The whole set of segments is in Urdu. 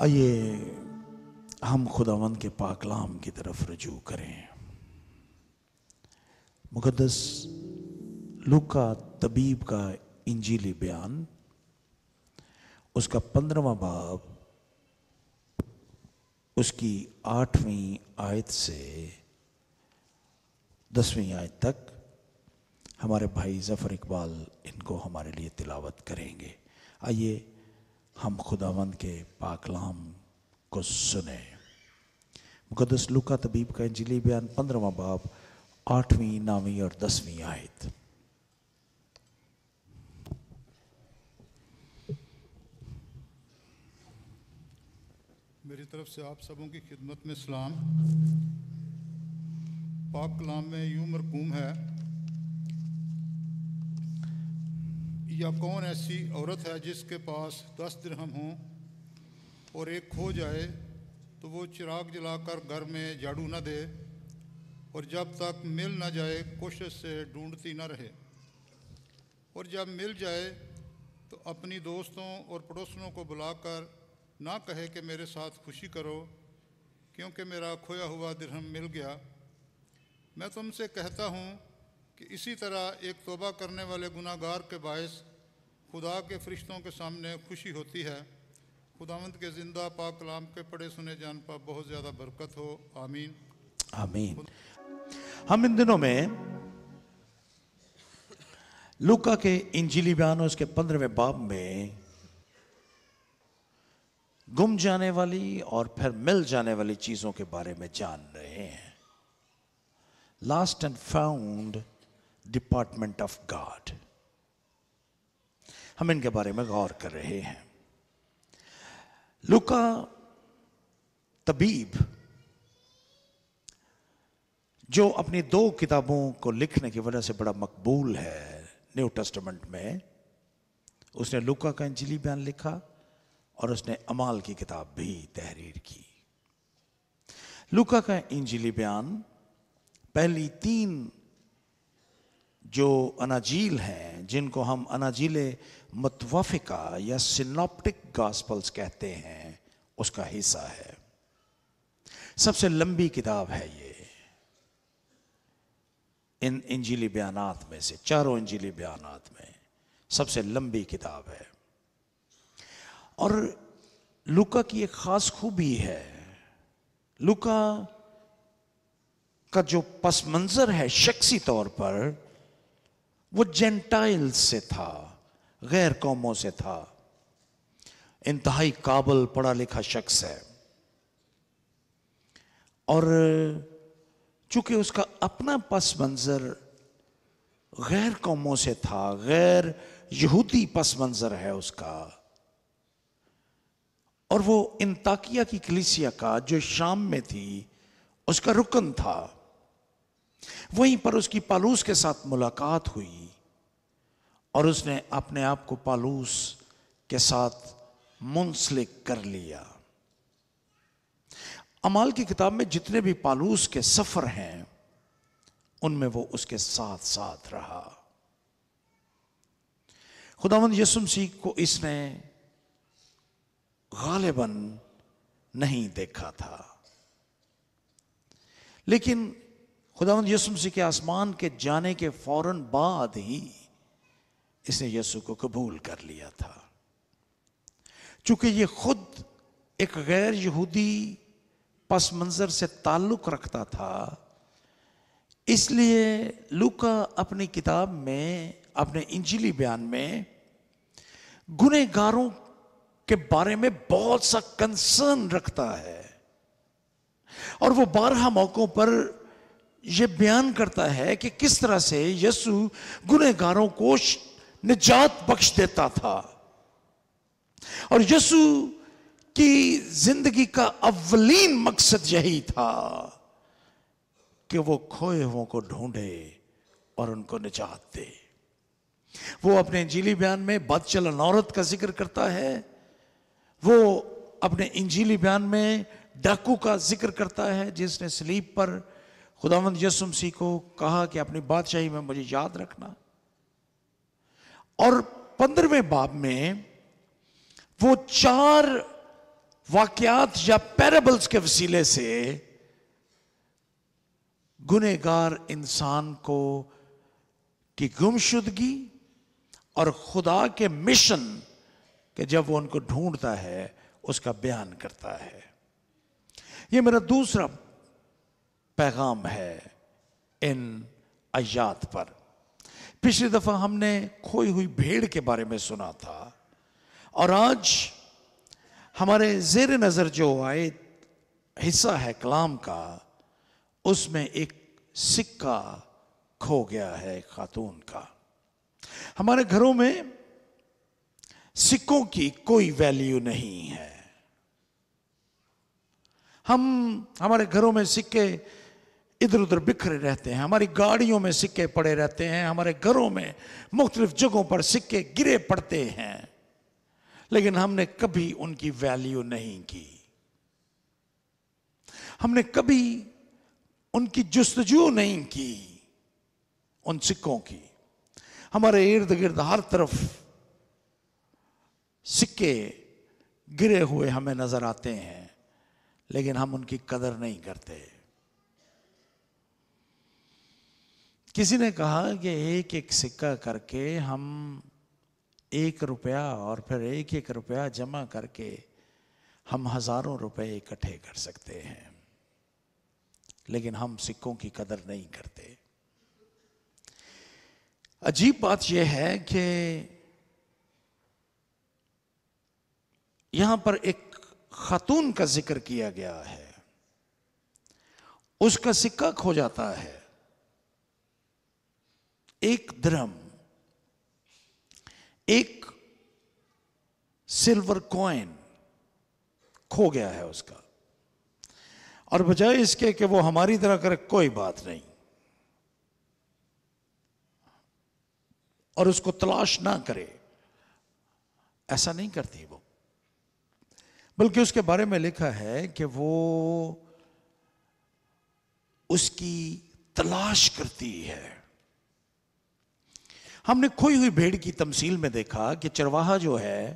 آئیے ہم خداوند کے پاک کلام کی طرف رجوع کریں۔ مقدس لوکا طبیب کا انجیلی بیان، اس کا 15واں باب، اس کی 8ویں آیت سے 10ویں آیت تک ہمارے بھائی ظفر اقبال ان کو ہمارے لیے تلاوت کریں گے۔ آئیے ہم خداوند کے پاک کلام کو سنیں۔ مقدس لوکا طبیب کا انجیلی بیان 15واں باب، 8ویں، 9ویں اور 10ویں آیت۔ میری طرف سے آپ سبوں کی خدمت میں سلام۔ پاک کلام میں یوں مرقوم ہے، یا کون ایسی عورت ہے جس کے پاس 10 درہم ہوں اور ایک کھو جائے تو وہ چراغ جلا کر گھر میں جھاڑو نہ دے اور جب تک مل نہ جائے کوشش سے ڈھونڈتی نہ رہے، اور جب مل جائے تو اپنی دوستوں اور پڑوسنوں کو بلا کر نہ کہے کہ میرے ساتھ خوشی کرو کیونکہ میرا کھویا ہوا درہم مل گیا۔ میں تم سے کہتا ہوں کہ اسی طرح ایک توبہ کرنے والے گناہ گار کے باعث خدا کے فرشتوں کے سامنے خوشی ہوتی ہے۔ خداوند کے زندہ پاک کلام کے پڑھے سنے جان پر بہت زیادہ برکت ہو، آمین آمین۔ ہم ان دنوں میں لوکا کے انجیلی بیان اس کے 15ویں باب میں گم جانے والی اور پھر مل جانے والی چیزوں کے بارے میں جان رہے ہیں۔ Last and found department of God, ہم ان کے بارے میں غور کر رہے ہیں۔ لوکا طبیب جو اپنی 2 کتابوں کو لکھنے کی وجہ سے بڑا مقبول ہے نیو ٹیسٹمنٹ میں، اس نے لوکا کا انجیلی بیان لکھا اور اس نے اعمال کی کتاب بھی تحریر کی۔ لوکا کا انجیلی بیان پہلی 3 جو اناجیل ہیں، جن کو ہم اناجیل متوافقہ یا سینوپٹک گاسپلز کہتے ہیں، اس کا حصہ ہے۔ سب سے لمبی کتاب ہے یہ ان انجیلی بیانات میں سے، 4 انجیلی بیانات میں سب سے لمبی کتاب ہے۔ اور لوکا کی ایک خاص خوبی ہے، لوکا کا جو پس منظر ہے شخصی طور پر وہ جینٹائل سے تھا، غیر قوموں سے تھا۔ انتہائی قابل پڑھا لکھا شخص ہے، اور چونکہ اس کا اپنا پس منظر غیر قوموں سے تھا، غیر یہودی پس منظر ہے اس کا، اور وہ انطاکیہ کی کلیسیا کا جو شام میں تھی اس کا رکن تھا، وہیں پر اس کی پالوس کے ساتھ ملاقات ہوئی اور اس نے اپنے آپ کو پالوس کے ساتھ منسلک کر لیا۔ اعمال کی کتاب میں جتنے بھی پالوس کے سفر ہیں ان میں وہ اس کے ساتھ ساتھ رہا۔ خداوند یسوع مسیح کو اس نے غالباً نہیں دیکھا تھا، لیکن خداوند یسوع مسیح کے آسمان کے جانے کے فوراً بعد ہی اس نے یسوع کو قبول کر لیا تھا۔ چونکہ یہ خود ایک غیر یہودی پس منظر سے تعلق رکھتا تھا، اس لیے لوکا اپنی کتاب میں، اپنے انجیلی بیان میں گنہگاروں کے بارے میں بہت سا کنسرن رکھتا ہے، اور وہ بارہا موقعوں پر یہ بیان کرتا ہے کہ کس طرح سے یسوع گنہگاروں کو نجات بخش دیتا تھا، اور یسوع کی زندگی کا اولین مقصد یہی تھا کہ وہ کھوئے ہوئوں کو ڈھونڈے اور ان کو نجات دے۔ وہ اپنے انجیلی بیان میں بد چلن عورت کا ذکر کرتا ہے، وہ اپنے انجیلی بیان میں ڈاکو کا ذکر کرتا ہے جس نے صلیب پر خداوند یسوع مسیح کو کہا کہ اپنی بادشاہی میں مجھے یاد رکھنا۔ اور 15ویں باب میں وہ 4 واقعات یا پیرابلز کے وسیلے سے گنہگار انسان کو کی گمشدگی اور خدا کے مشن کہ جب وہ ان کو ڈھونڈتا ہے اس کا بیان کرتا ہے. یہ میرا دوسرا پیغام ہے ان آیات پر. پچھلی دفعہ ہم نے کھوئی ہوئی بھیڑ کے بارے میں سنا تھا اور آج ہمارے زیر نظر جو حصہ ہے کلام کا اس میں ایک سکہ کھو گیا ہے ایک خاتون کا. ہمارے گھروں میں سکوں کی کوئی ویلیو نہیں ہے. ہمارے گھروں میں سکے ادھر ادھر بکھرے رہتے ہیں, ہماری گاڑیوں میں سکے پڑے رہتے ہیں, ہمارے گھروں میں مختلف جگہوں پر سکے گرے پڑتے ہیں, لیکن ہم نے کبھی ان کی ویلیو نہیں کی. ہم نے کبھی ان کی جستجو نہیں کی ان سکوں کی. ہمارے ارد گرد ہر طرف سکے گرے ہوئے ہمیں نظر آتے ہیں, لیکن ہم ان کی قدر نہیں کرتے. کسی نے کہا کہ ایک ایک سکہ کر کے ہم 1 روپیہ اور پھر 1 روپیہ جمع کر کے ہم ہزاروں روپے اکٹھے کر سکتے ہیں, لیکن ہم سکوں کی قدر نہیں کرتے. عجیب بات یہ ہے کہ یہاں پر ایک خاتون کا ذکر کیا گیا ہے, اس کا سکہ کھو جاتا ہے. 1 درہم, 1 سلور کوائن کھو گیا ہے اس کا, اور بجائے اس کے کہ وہ ہماری طرح کرے کوئی بات نہیں اور اس کو تلاش نہ کرے, ایسا نہیں کرتی وہ, بلکہ اس کے بارے میں لکھا ہے کہ وہ اس کی تلاش کرتی ہے. ہم نے کھوئی ہوئی بھیڑ کی تمثیل میں دیکھا کہ چرواہا جو ہے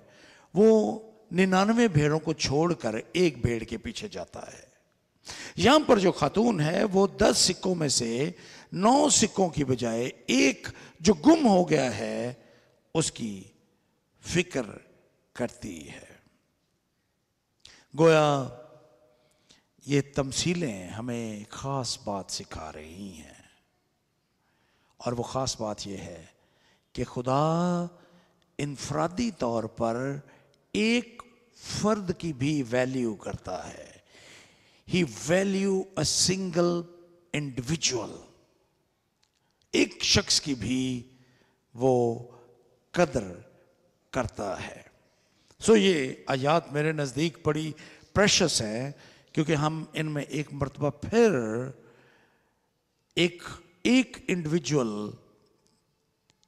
وہ 99 بھیڑوں کو چھوڑ کر ایک بھیڑ کے پیچھے جاتا ہے. یہاں پر جو خاتون ہے وہ 10 سکوں میں سے 9 سکوں کی بجائے ایک جو گم ہو گیا ہے اس کی فکر کرتی ہے. گویا یہ تمثیلیں ہمیں خاص بات سکھا رہی ہیں, اور وہ خاص بات یہ ہے کہ خدا انفرادی طور پر ایک فرد کی بھی ویلیو کرتا ہے. He value a single individual. ایک شخص کی بھی وہ قدر کرتا ہے. سو یہ آیات میرے نزدیک بڑی پریشس ہیں, کیونکہ ہم ان میں ایک مرتبہ پھر ایک انڈیویجول,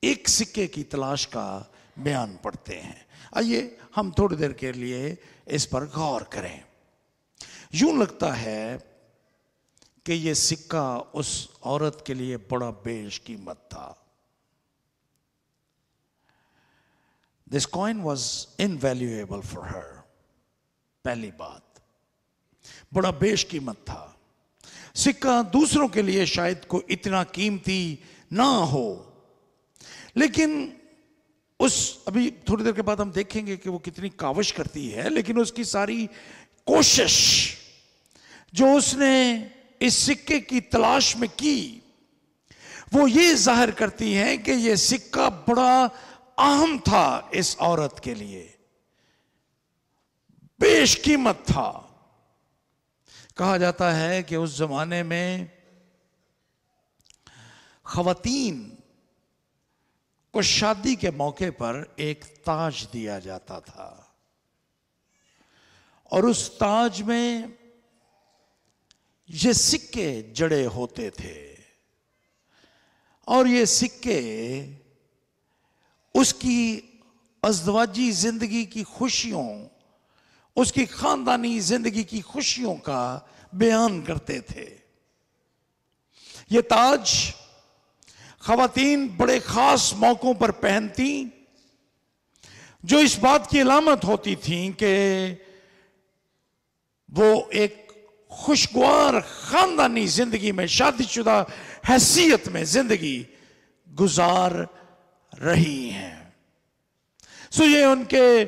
ایک سکے کی تلاش کا بیان پڑھتے ہیں. آئیے ہم تھوڑی دیر کے لیے اس پر غور کریں. یوں لگتا ہے کہ یہ سکہ اس عورت کے لیے بڑا بیش قیمت تھا. This coin was invaluable for her. پہلی بات, بڑا بیش قیمت تھا. سکہ دوسروں کے لیے شاید کو اتنا قیمتی نہ ہو, لیکن ابھی تھوڑی دیر کے بعد ہم دیکھیں گے کہ وہ کتنی کاوش کرتی ہے, لیکن اس کی ساری کوشش جو اس نے اس سکے کی تلاش میں کی وہ یہ ظاہر کرتی ہے کہ یہ سکہ بڑا اہم تھا اس عورت کے لیے, بیش قیمت تھا. کہا جاتا ہے کہ اس زمانے میں خواتین کو شادی کے موقع پر ایک تاج دیا جاتا تھا, اور اس تاج میں یہ سکے جڑے ہوتے تھے, اور یہ سکے اس کی ازدواجی زندگی کی خوشیوں, اس کی خاندانی زندگی کی خوشیوں کا بیان کرتے تھے. یہ تاج خواتین بڑے خاص موقعوں پر پہنتی, جو اس بات کی علامت ہوتی تھیں کہ ایک خوشگوار خاندانی زندگی میں، شادی شدہ حیثیت میں زندگی گزار رہی ہیں. سو یہ ان کے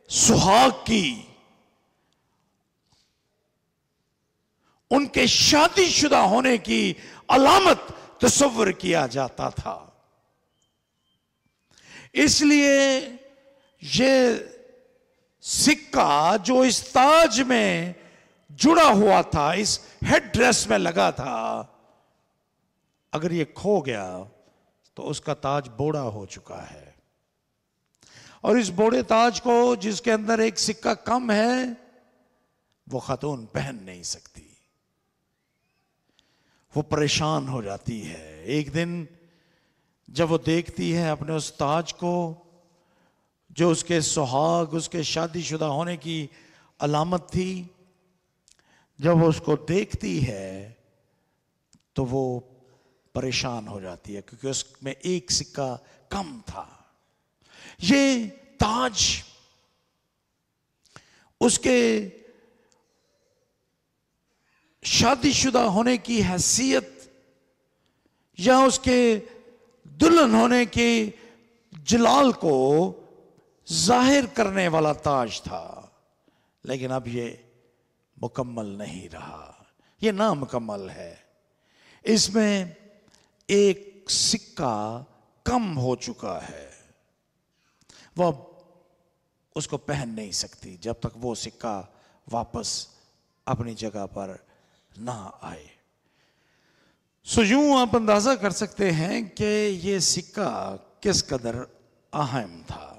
سہاگ کی، ان کے شادی شدہ ہونے کی علامت تصور کیا جاتا تھا. اس لیے یہ سکہ جو اس تاج میں جڑا ہوا تھا، اس ہیڈ ڈریس میں لگا تھا، اگر یہ کھو گیا تو اس کا تاج بوڑھا ہو چکا ہے. اور اس بوڑھے تاج کو، جس کے اندر ایک سکہ کم ہے، وہ خاتون پہن نہیں سکتی. وہ پریشان ہو جاتی ہے. ایک دن جب وہ دیکھتی ہے اپنے اس تاج کو، جو اس کے سہاگ، اس کے شادی شدہ ہونے کی علامت تھی، جب وہ اس کو دیکھتی ہے تو وہ پریشان ہو جاتی ہے، کیونکہ اس میں ایک سکہ کم تھا. یہ تاج اس کے شادی شدہ ہونے کی حیثیت یا اس کے دلہن ہونے کے جلال کو ظاہر کرنے والا تاج تھا، لیکن اب یہ مکمل نہیں رہا، یہ نامکمل ہے. اس میں ایک سکہ کم ہو چکا ہے. وہ اب اس کو پہن نہیں سکتی جب تک وہ سکہ واپس اپنی جگہ پر نہ آئے. سو یوں آپ اندازہ کر سکتے ہیں کہ یہ سکہ کس قدر اہم تھا.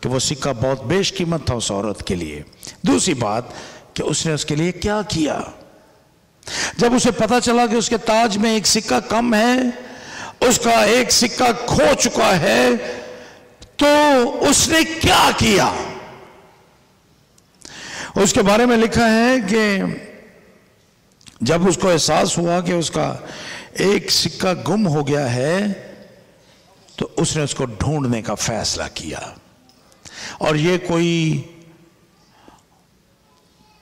کہ وہ سکہ بہت بیش قیمت تھا اس عورت کے لیے. دوسری بات کہ اس نے اس کے لیے کیا کیا. جب اسے پتا چلا کہ اس کے تاج میں ایک سکہ کم ہے, اس کا ایک سکہ کھو چکا ہے, تو اس نے کیا کیا. اس کے بارے میں لکھا ہے کہ جب اس کو احساس ہوا کہ اس کا ایک سکہ گم ہو گیا ہے, تو اس نے اس کو ڈھونڈنے کا فیصلہ کیا. اور یہ کوئی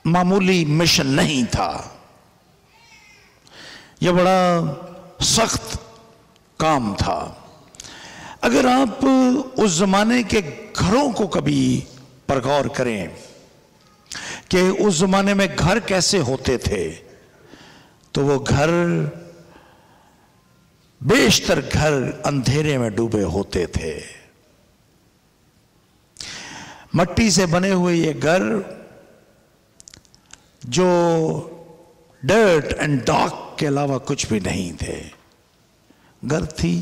معمولی مشن نہیں تھا, یہ بڑا سخت کام تھا. اگر آپ اس زمانے کے گھروں کو کبھی پر غور کریں کہ اس زمانے میں گھر کیسے ہوتے تھے, تو وہ گھر, بیشتر گھر اندھیرے میں ڈوبے ہوتے تھے. مٹی سے بنے ہوئے یہ گھر جو ڈرٹ اینڈ ڈارک کے علاوہ کچھ بھی نہیں تھے. گرد تھی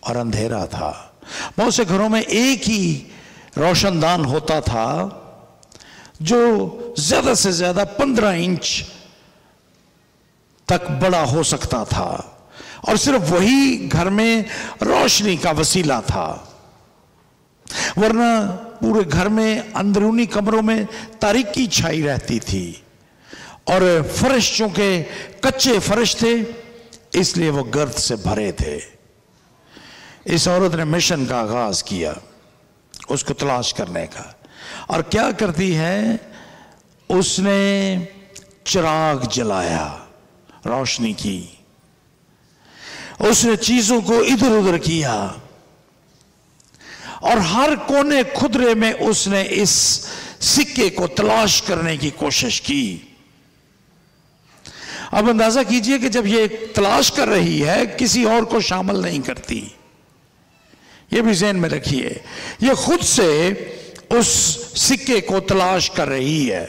اور اندھیرا تھا. بہت سے گھروں میں ایک ہی روشن دان ہوتا تھا جو زیادہ سے زیادہ 15 انچ تک بڑا ہو سکتا تھا, اور صرف وہی گھر میں روشنی کا وسیلہ تھا. ورنہ پورے گھر میں اندرونی کمروں میں تاریکی چھائی رہتی تھی, اور فرش چونکہ کچے فرش تھے اس لیے وہ گرد سے بھرے تھے. اس عورت نے مشن کا آغاز کیا اس کو تلاش کرنے کا, اور کیا کرتی ہے, اس نے چراغ جلایا, روشنی کی, اس نے چیزوں کو ادھر ادھر کیا, اور ہر کونے خدرے میں اس نے اس سکے کو تلاش کرنے کی کوشش کی. اب اندازہ کیجئے کہ جب یہ تلاش کر رہی ہے, کسی اور کو شامل نہیں کرتی. یہ بھی ذہن میں رکھیے, یہ خود سے اس سکے کو تلاش کر رہی ہے,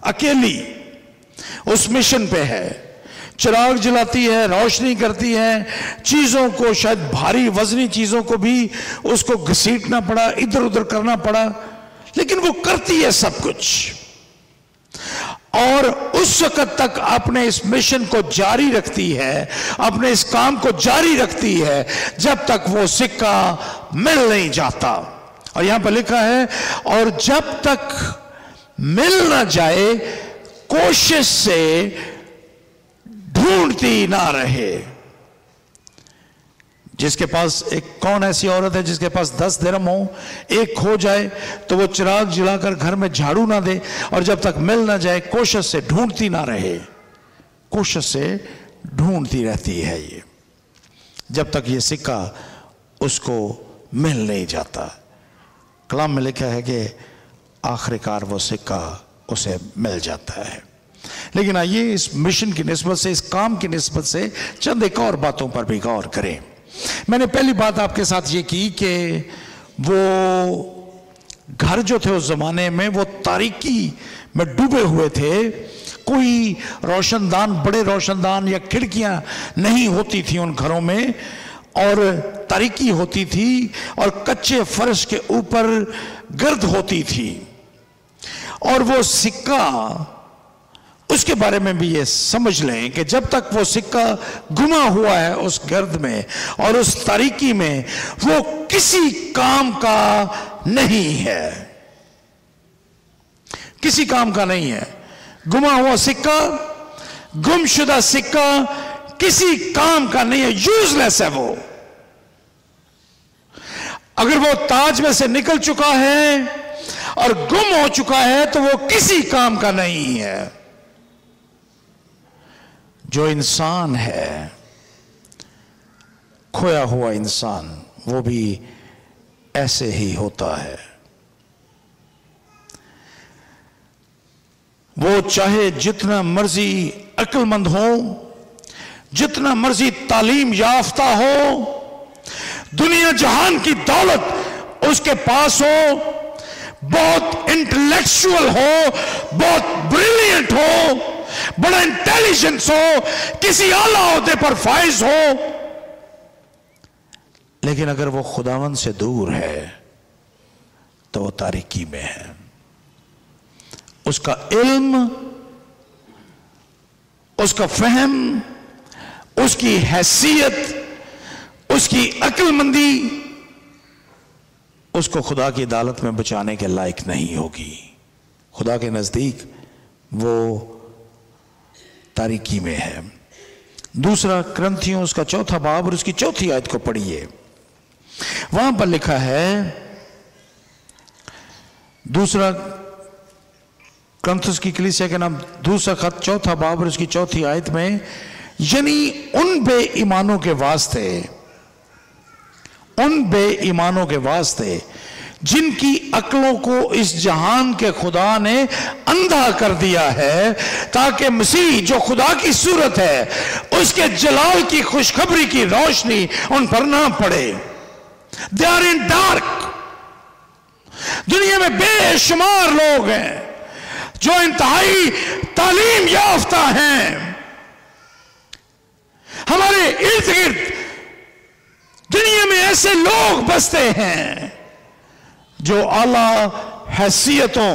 اکیلی اس مشن پہ ہے. چراغ جلاتی ہے, روشنی کرتی ہے, چیزوں کو, شاید بھاری وزنی چیزوں کو بھی اس کو گھسیٹنا پڑا, ادھر ادھر کرنا پڑا, لیکن وہ کرتی ہے سب کچھ. اور اس وقت تک اپنے اس مشن کو جاری رکھتی ہے, اپنے اس کام کو جاری رکھتی ہے جب تک وہ سکہ مل نہیں جاتا. اور یہاں پر لکھا ہے, اور جب تک مل نہ جائے کوشش سے ڈھونڈتی نہ رہے. جس کے پاس کون ایسی عورت ہے جس کے پاس 10 درہم ہو, ایک کھو جائے تو وہ چراغ جلا کر گھر میں جھاڑو نہ دے, اور جب تک مل نہ جائے کوشش سے ڈھونڈتی نہ رہے. کوشش سے ڈھونڈتی رہتی ہے یہ جب تک یہ سکہ اس کو مل نہیں جاتا. کلام میں لکھا ہے کہ آخر کار وہ سکہ اسے مل جاتا ہے. لیکن آئیے اس مشن کی نسبت سے, اس کام کی نسبت سے چند ایک اور باتوں پر بھی غور کریں. میں نے پہلی بات آپ کے ساتھ یہ کی کہ وہ گھر جو تھے اس زمانے میں وہ تاریکی میں ڈوبے ہوئے تھے. کوئی روشن دان, بڑے روشن دان یا کھڑکیاں نہیں ہوتی تھی ان گھروں میں, اور تاریکی ہوتی تھی, اور کچے فرش کے اوپر گرد ہوتی تھی. اور وہ سکہ, اس کے بارے میں بھی یہ سمجھ لیں کہ جب تک وہ سکہ گما ہوا ہے اس گرد میں اور اس تاریکی میں, وہ کسی کام کا نہیں ہے. کسی کام کا نہیں ہے. گما ہوا سکہ, گم شدہ سکہ کسی کام کا نہیں ہے, یوز لیس ہے وہ. اگر وہ تاج میں سے نکل چکا ہے اور گم ہو چکا ہے تو وہ کسی کام کا نہیں ہے. جو انسان ہے, کھویا ہوا انسان, وہ بھی ایسے ہی ہوتا ہے. وہ چاہے جتنا مرضی عقل مند ہو, جتنا مرضی تعلیم یافتہ ہو, دنیا جہان کی دولت اس کے پاس ہو, بہت انٹلیکچوئل ہو, بہت بریلینٹ ہو, بڑا انٹیلیجنس ہو, کسی اعلیٰ عہدے پر فائز ہو, لیکن اگر وہ خداوند سے دور ہے تو وہ تاریکی میں ہے. اس کا علم، اس کا فہم، اس کی حیثیت، اس کی عقل مندی اس کو خدا کی عدالت میں بچانے کے لائق نہیں ہوگی. خدا کے نزدیک وہ تاریکی میں ہے. دوسرا کرنتھیوں اس کا 4 باب اور اس کی 4 آیت کو پڑھیے. وہاں پر لکھا ہے، دوسرا کرنتھس کی کلیسیا کے نام دوسرا خط 4 باب اور اس کی 4 آیت میں، یعنی ان بے ایمانوں کے واسطے، ان بے ایمانوں کے واسطے جن کی عقلوں کو اس جہان کے خدا نے اندھا کر دیا ہے، تاکہ مسیح جو خدا کی صورت ہے اس کے جلال کی خوشخبری کی روشنی ان پر نہ پڑے. They are in dark. دنیا میں بے شمار لوگ ہیں جو انتہائی تعلیم یافتہ ہیں. ہمارے ارد گرد دنیا میں ایسے لوگ بستے ہیں جو اعلیٰ حیثیتوں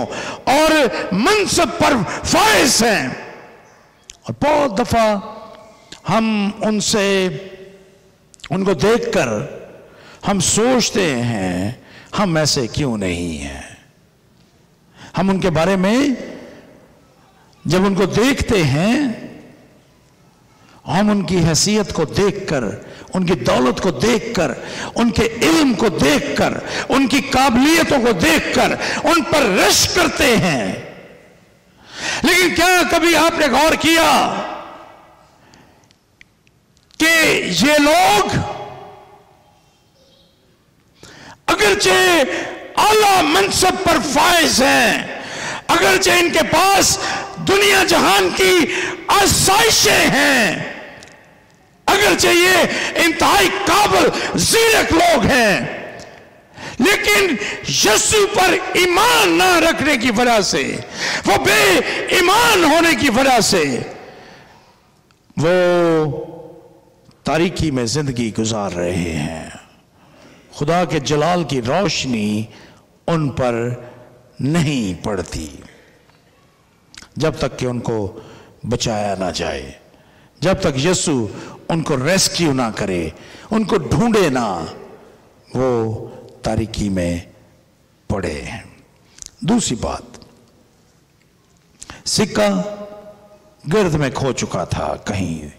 اور منصب پر فائز ہیں، اور بہت دفعہ ہم ان کو دیکھ کر ہم سوچتے ہیں ہم ایسے کیوں نہیں ہیں. ہم ان کے بارے میں جب ان کو دیکھتے ہیں، ہم ان کی حیثیت کو دیکھ کر، ان کی دولت کو دیکھ کر، ان کے علم کو دیکھ کر، ان کی قابلیتوں کو دیکھ کر ان پر رش کرتے ہیں. لیکن کیا کبھی آپ نے غور کیا کہ یہ لوگ اگرچہ اعلیٰ منصب پر فائز ہیں، اگرچہ ان کے پاس دنیا جہان کی آسائشیں ہیں، اگرچہ یہ انتہائی قابل زیرک لوگ ہیں، لیکن یسوع پر ایمان نہ رکھنے کی وجہ سے، وہ بے ایمان ہونے کی وجہ سے وہ تاریکی میں زندگی گزار رہے ہیں. خدا کے جلال کی روشنی ان پر نہیں پڑتی جب تک کہ ان کو بچایا نہ جائے، جب تک یسوع ان کو ریسکیو نہ کرے، ان کو ڈھونڈے نہ، وہ تاریکی میں پڑے ہیں. دوسری بات، سکہ گرد میں کھو چکا تھا کہیں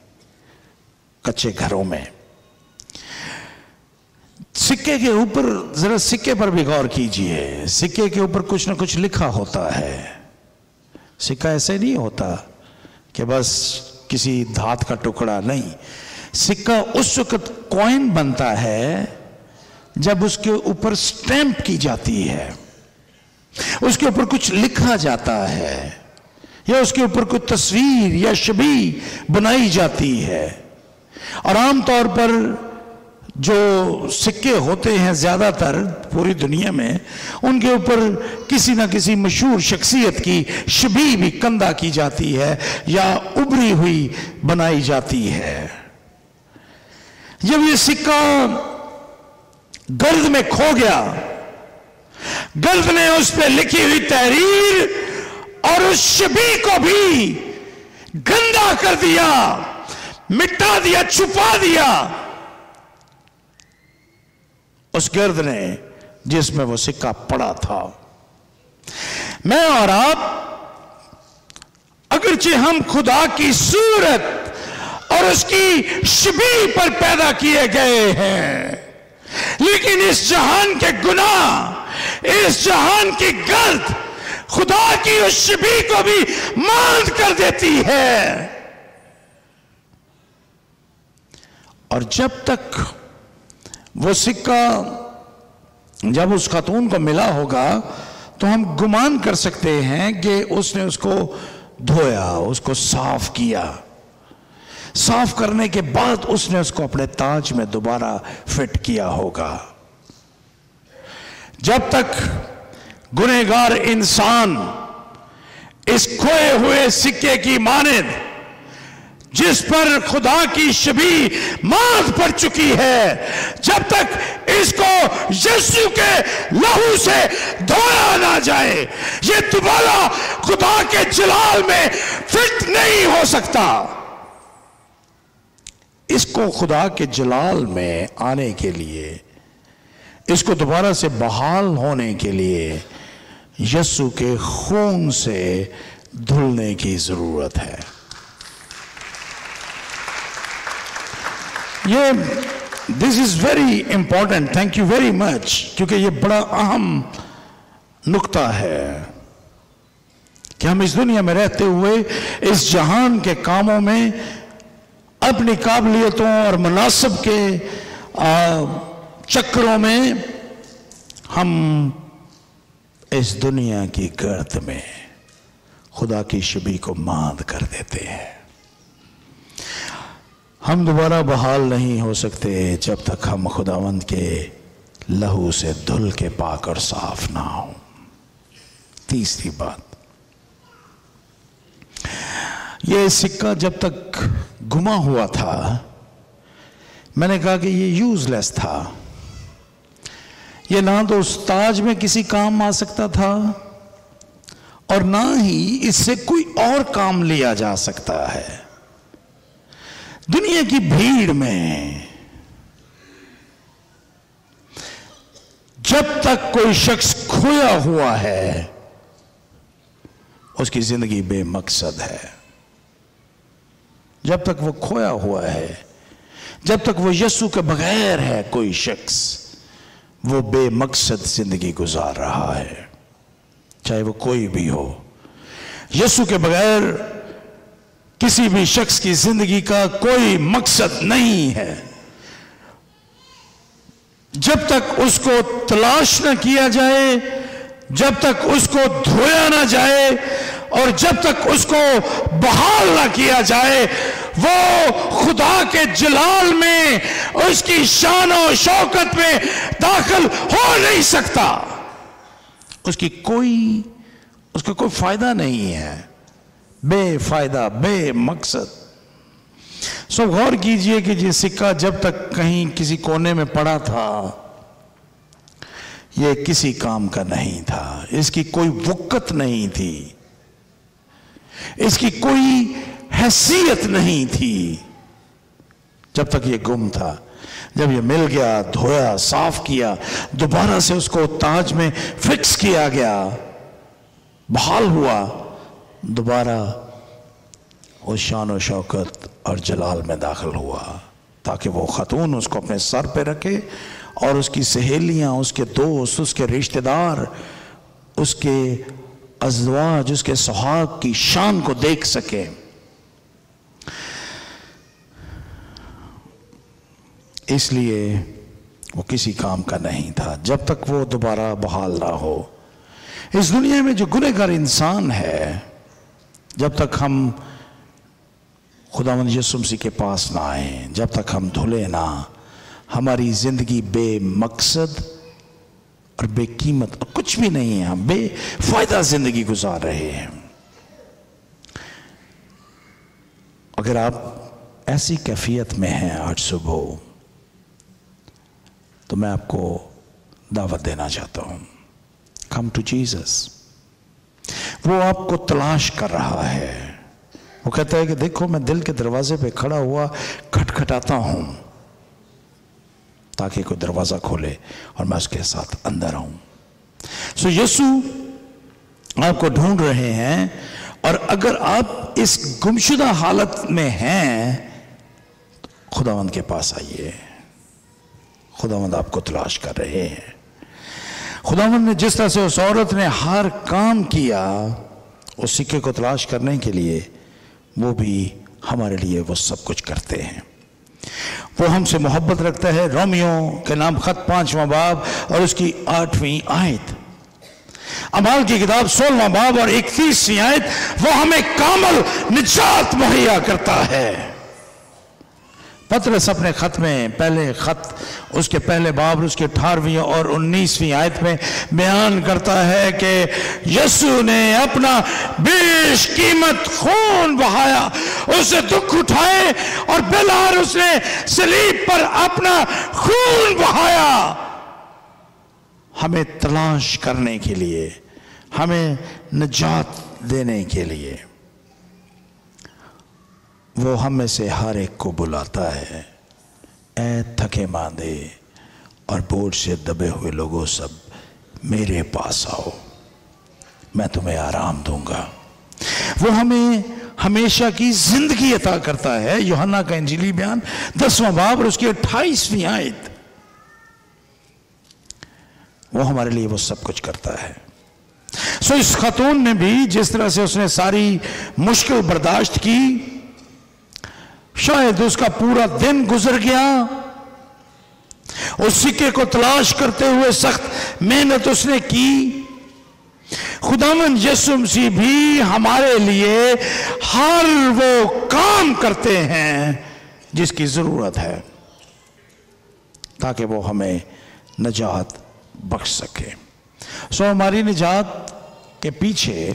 کچے گھروں میں. سکے کے اوپر ذرا سکے پر بھی غور کیجئے. سکے کے اوپر کچھ نہ کچھ لکھا ہوتا ہے. سکہ ایسے نہیں ہوتا کہ بس کسی دھات کا ٹکڑا نہیں. سکہ اس وقت کوئن بنتا ہے جب اس کے اوپر سٹیمپ کی جاتی ہے، اس کے اوپر کچھ لکھا جاتا ہے، یا اس کے اوپر کوئی تصویر یا شبیہ بنائی جاتی ہے. اور عام طور پر جو سکے ہوتے ہیں زیادہ تر پوری دنیا میں، ان کے اوپر کسی نہ کسی مشہور شخصیت کی شبیہ بھی کندہ کی جاتی ہے یا ابری ہوئی بنائی جاتی ہے. جب یہ سکہ گرد میں کھو گیا، گرد نے اس پہ لکھی ہوئی تحریر اور اس شبیہ کو بھی گندا کر دیا، مٹا دیا، چھپا دیا. اس گرد نے جس میں وہ سکہ پڑا تھا. میں اور آپ اگرچہ ہم خدا کی صورت اور اس کی شبیہ پر پیدا کیے گئے ہیں، لیکن اس جہان کے گناہ، اس جہان کی گرد خدا کی اس شبیہ کو بھی ماند کر دیتی ہے. اور جب تک وہ سکہ جب اس خاتون کو ملا ہوگا تو ہم گمان کر سکتے ہیں کہ اس نے اس کو دھویا، اس کو صاف کیا. صاف کرنے کے بعد اس نے اس کو اپنے تاج میں دوبارہ فٹ کیا ہوگا. جب تک گنہگار انسان اس کھوئے ہوئے سکے کی مانند جس پر خدا کی شبیہ مات پڑ چکی ہے، جب تک اس کو یسوع کے لہو سے دھویا نہ جائے، یہ دوبارہ خدا کے جلال میں فٹ نہیں ہو سکتا۔ اس کو خدا کے جلال میں آنے کے لیے، اس کو دوبارہ سے بحال ہونے کے لیے یسوع کے خون سے دھلنے کی ضرورت ہے۔ this is very important, thank you very much، کیونکہ یہ بڑا اہم نقطہ ہے کہ ہم اس دنیا میں رہتے ہوئے اس جہان کے کاموں میں اپنی قابلیتوں اور مناسب کے چکروں میں ہم اس دنیا کی گرد میں خدا کی شبیہ کو ماند کر دیتے ہیں۔ ہم دوبارہ بحال نہیں ہو سکتے جب تک ہم خداوند کے لہو سے دھل کے پاک اور صاف نہ ہوں۔ تیسری بات، یہ سکہ جب تک گما ہوا تھا، میں نے کہا کہ یہ یوز لیس تھا، یہ نہ تو اس تاج میں کسی کام آ سکتا تھا اور نہ ہی اس سے کوئی اور کام لیا جا سکتا ہے۔ دنیا کی بھیڑ میں جب تک کوئی شخص کھویا ہوا ہے، اس کی زندگی بے مقصد ہے۔ جب تک وہ کھویا ہوا ہے، جب تک وہ یسوع کے بغیر ہے کوئی شخص، وہ بے مقصد زندگی گزار رہا ہے، چاہے وہ کوئی بھی ہو۔ یسوع کے بغیر کسی بھی شخص کی زندگی کا کوئی مقصد نہیں ہے۔ جب تک اس کو تلاش نہ کیا جائے، جب تک اس کو دھویا نہ جائے اور جب تک اس کو بحال نہ کیا جائے، وہ خدا کے جلال میں، اس کی شان و شوکت میں داخل ہو نہیں سکتا۔ اس کا کوئی فائدہ نہیں ہے، بے فائدہ، بے مقصد۔ سو غور کیجئے کہ یہ سکہ جب تک کہیں کسی کونے میں پڑا تھا، یہ کسی کام کا نہیں تھا، اس کی کوئی وقت نہیں تھی، اس کی کوئی حیثیت نہیں تھی جب تک یہ گم تھا۔ جب یہ مل گیا، دھویا، صاف کیا، دوبارہ سے اس کو تاج میں فکس کیا گیا، بحال ہوا، دوبارہ اس شان و شوکت اور جلال میں داخل ہوا، تاکہ وہ خاتون اس کو اپنے سر پہ رکھے اور اس کی سہیلیاں، اس کے دوست، اس کے رشتہ دار، اس کے ازواج، اس کے سہاگ کی شان کو دیکھ سکے۔ اس لیے وہ کسی کام کا نہیں تھا جب تک وہ دوبارہ بحال نہ ہو۔ اس دنیا میں جو گنہگار انسان ہے، جب تک ہم خداوند یسوع مسیح کے پاس نہ آئیں، جب تک ہم دھلے نہ، ہماری زندگی بے مقصد اور بے قیمت اور کچھ بھی نہیں ہے، ہم بے فائدہ زندگی گزار رہے ہیں۔ اگر آپ ایسی کیفیت میں ہیں آج صبح، تو میں آپ کو دعوت دینا چاہتا ہوں، کم ٹو جیزس۔ وہ آپ کو تلاش کر رہا ہے، وہ کہتا ہے کہ دیکھو میں دل کے دروازے پہ کھڑا ہوا کھٹکھٹاتا ہوں، تاکہ کوئی دروازہ کھولے اور میں اس کے ساتھ اندر آؤں۔ سو یسوع آپ کو ڈھونڈ رہے ہیں، اور اگر آپ اس گمشدہ حالت میں ہیں، خداوند کے پاس آئیے، خداوند آپ کو تلاش کر رہے ہیں۔ خداوند نے جس طرح سے اس عورت نے ہر کام کیا اس سکے کو تلاش کرنے کے لیے، وہ بھی ہمارے لیے وہ سب کچھ کرتے ہیں۔ وہ ہم سے محبت رکھتا ہے۔ رومیو کے نام خط 5واں باب اور اس کی 8ویں آیت، اعمال کی کتاب 16واں باب اور 31ویں آیت، وہ ہمیں کامل نجات مہیا کرتا ہے۔ پطرس اپنے خط میں، پہلے خط اس کے پہلے باب اس کے 18ویں اور 19ویں آیت میں بیان کرتا ہے کہ یسوع نے اپنا بیش قیمت خون بہایا، اسے دکھ اٹھائے اور بالآخر اس نے صلیب پر اپنا خون بہایا ہمیں تلاش کرنے کے لیے، ہمیں نجات دینے کے لیے۔ وہ ہم میں سے ہر ایک کو بلاتا ہے، اے تھکے ماندے اور بوجھ سے دبے ہوئے لوگوں، سب میرے پاس آؤ، میں تمہیں آرام دوں گا۔ وہ ہمیں ہمیشہ کی زندگی عطا کرتا ہے۔ یوحنا کا انجیلی بیان 10واں باب اور اس کی 28ویں آیت، وہ ہمارے لیے وہ سب کچھ کرتا ہے۔ سو اس خاتون نے بھی جس طرح سے اس نے ساری مشکل برداشت کی، شاید اس کا پورا دن گزر گیا، اس سکے کو تلاش کرتے ہوئے سخت محنت اس نے کی۔ خداوند یسوع مسیح بھی ہمارے لیے ہر وہ کام کرتے ہیں جس کی ضرورت ہے تاکہ وہ ہمیں نجات بخش سکے۔ سو ہماری نجات کے پیچھے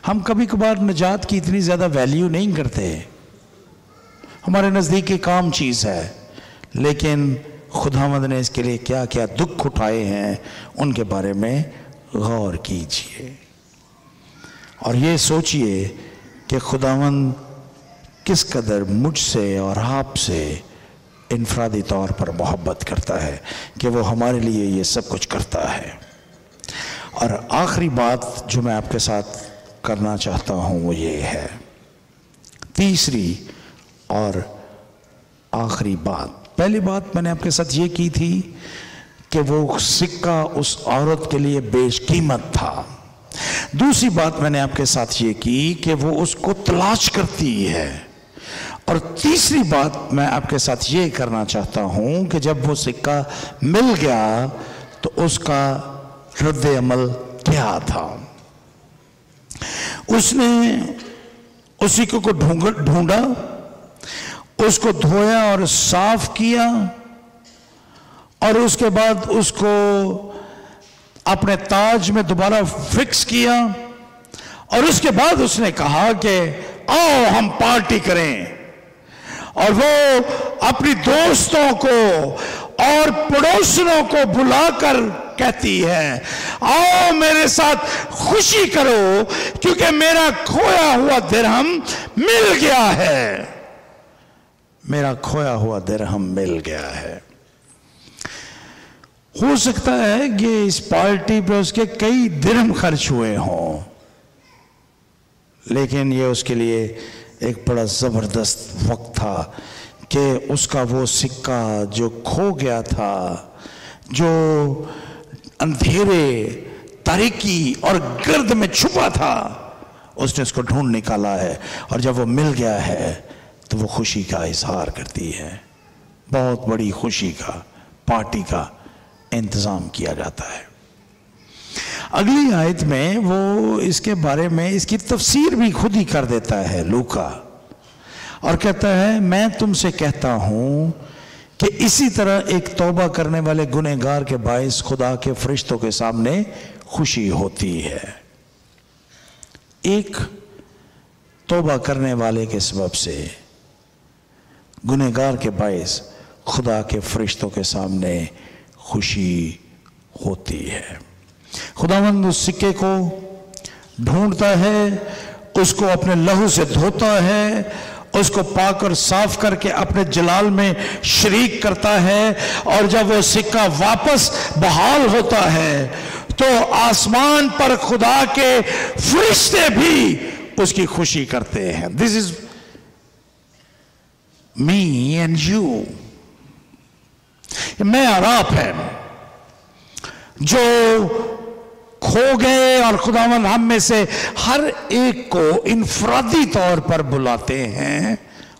ہم کبھی کبھار نجات کی اتنی زیادہ ویلیو نہیں کرتے، ہمارے نزدیک ایک عام چیز ہے، لیکن خداوند نے اس کے لیے کیا کیا دکھ اٹھائے ہیں ان کے بارے میں غور کیجئے اور یہ سوچئے کہ خداوند کس قدر مجھ سے اور آپ سے انفرادی طور پر محبت کرتا ہے کہ وہ ہمارے لیے یہ سب کچھ کرتا ہے۔ اور آخری بات جو میں آپ کے ساتھ کرنا چاہتا ہوں وہ یہ ہے، تیسری اور آخری بات۔ پہلی بات میں نے آپ کے ساتھ یہ کی تھی کہ وہ سکہ اس عورت کے لیے بیش قیمت تھا۔ دوسری بات میں نے آپ کے ساتھ یہ کی کہ وہ اس کو تلاش کرتی ہے، اور تیسری بات میں آپ کے ساتھ یہ کرنا چاہتا ہوں کہ جب وہ سکہ مل گیا تو اس کا رد عمل کیا تھا۔ اس نے اس سکے کو ڈھونڈا، اس کو دھویا اور صاف کیا، اور اس کے بعد اس کو اپنے تاج میں دوبارہ فکس کیا، اور اس کے بعد اس نے کہا کہ آؤ ہم پارٹی کریں، اور وہ اپنی دوستوں کو اور پڑوسنوں کو بلا کر کہتی ہے آؤ میرے ساتھ خوشی کرو کیونکہ میرا کھویا ہوا درہم مل گیا ہے، میرا کھویا ہوا درہم مل گیا ہے۔ ہو سکتا ہے کہ اس پارٹی پہ اس کے کئی درہم خرچ ہوئے ہوں، لیکن یہ اس کے لیے ایک بڑا زبردست وقت تھا کہ اس کا وہ سکہ جو کھو گیا تھا، جو اندھیرے، تاریکی اور گرد میں چھپا تھا، اس نے اس کو ڈھونڈ نکالا ہے، اور جب وہ مل گیا ہے تو وہ خوشی کا اظہار کرتی ہے۔ بہت بڑی خوشی کا، پارٹی کا انتظام کیا جاتا ہے۔ اگلی آیت میں وہ اس کے بارے میں اس کی تفسیر بھی خود ہی کر دیتا ہے لوکا، اور کہتا ہے میں تم سے کہتا ہوں کہ اسی طرح ایک توبہ کرنے والے گنہگار کے باعث خدا کے فرشتوں کے سامنے خوشی ہوتی ہے۔ ایک توبہ کرنے والے کے سبب سے گنہگار کے باعث خدا کے فرشتوں کے سامنے خوشی ہوتی ہے۔ خداوند اس سکے کو ڈھونڈتا ہے، اس کو اپنے لہو سے دھوتا ہے، اس کو پاک اور صاف کر کے اپنے جلال میں شریک کرتا ہے، اور جب وہ سکہ واپس بحال ہوتا ہے تو آسمان پر خدا کے فرشتے بھی اس کی خوشی کرتے ہیں۔ This is me and you، میں اور آپ ہیں جو کھو گئے، اور خداوند ہم میں سے ہر ایک کو انفرادی طور پر بلاتے ہیں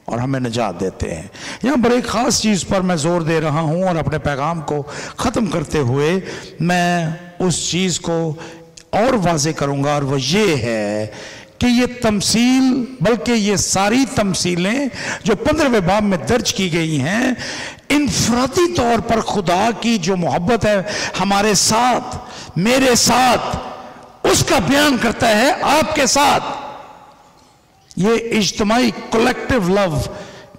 اور ہمیں نجات دیتے ہیں۔ یہاں پر ایک خاص چیز پر میں زور دے رہا ہوں، اور اپنے پیغام کو ختم کرتے ہوئے میں اس چیز کو اور واضح کروں گا، اور وہ یہ ہے کہ یہ تمثیل، بلکہ یہ ساری تمثیلیں جو 15ویں باب میں درج کی گئی ہیں، انفرادی طور پر خدا کی جو محبت ہے ہمارے ساتھ، میرے ساتھ، اس کا بیان کرتا ہے آپ کے ساتھ۔ یہ اجتماعی کولیکٹیو لو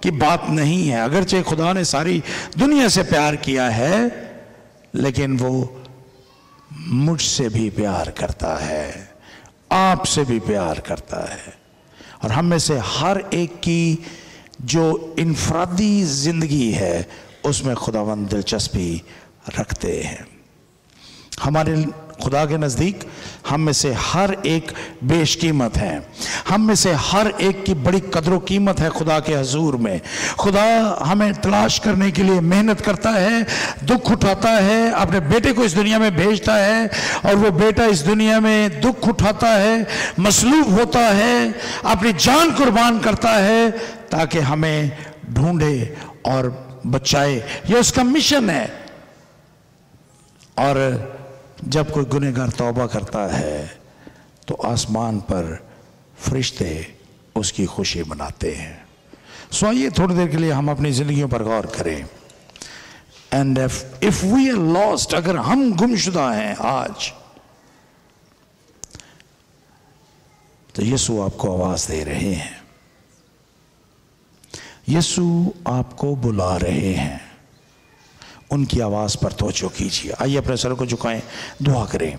کی بات نہیں ہے۔ اگرچہ خدا نے ساری دنیا سے پیار کیا ہے، لیکن وہ مجھ سے بھی پیار کرتا ہے، آپ سے بھی پیار کرتا ہے، اور ہم میں سے ہر ایک کی جو انفرادی زندگی ہے اس میں خداوند دلچسپی رکھتے ہیں۔ ہمارے خدا کے نزدیک ہم میں سے ہر ایک بیش قیمت ہے، ہم میں سے ہر ایک کی بڑی قدر و قیمت ہے خدا کے حضور میں۔ خدا ہمیں تلاش کرنے کے لیے محنت کرتا ہے، دکھ اٹھاتا ہے، اپنے بیٹے کو اس دنیا میں بھیجتا ہے، اور وہ بیٹا اس دنیا میں دکھ اٹھاتا ہے، مصلوب ہوتا ہے، اپنی جان قربان کرتا ہے تاکہ ہمیں ڈھونڈے اور بچائے۔ یہ اس کا مشن ہے۔ اور جب کوئی گنہگار توبہ کرتا ہے تو آسمان پر فرشتے اس کی خوشی مناتے ہیں۔ سو آئیے تھوڑی دیر کے لیے ہم اپنی زندگیوں پر غور کریں۔ And if we are lost، اگر ہم گمشدہ ہیں آج، تو یسوع آپ کو آواز دے رہے ہیں، یسوع آپ کو بلا رہے ہیں۔ ان کی آواز پر توجہ کیجیے۔ آئیے اپنے سر کو جھکائیں، دعا کریں۔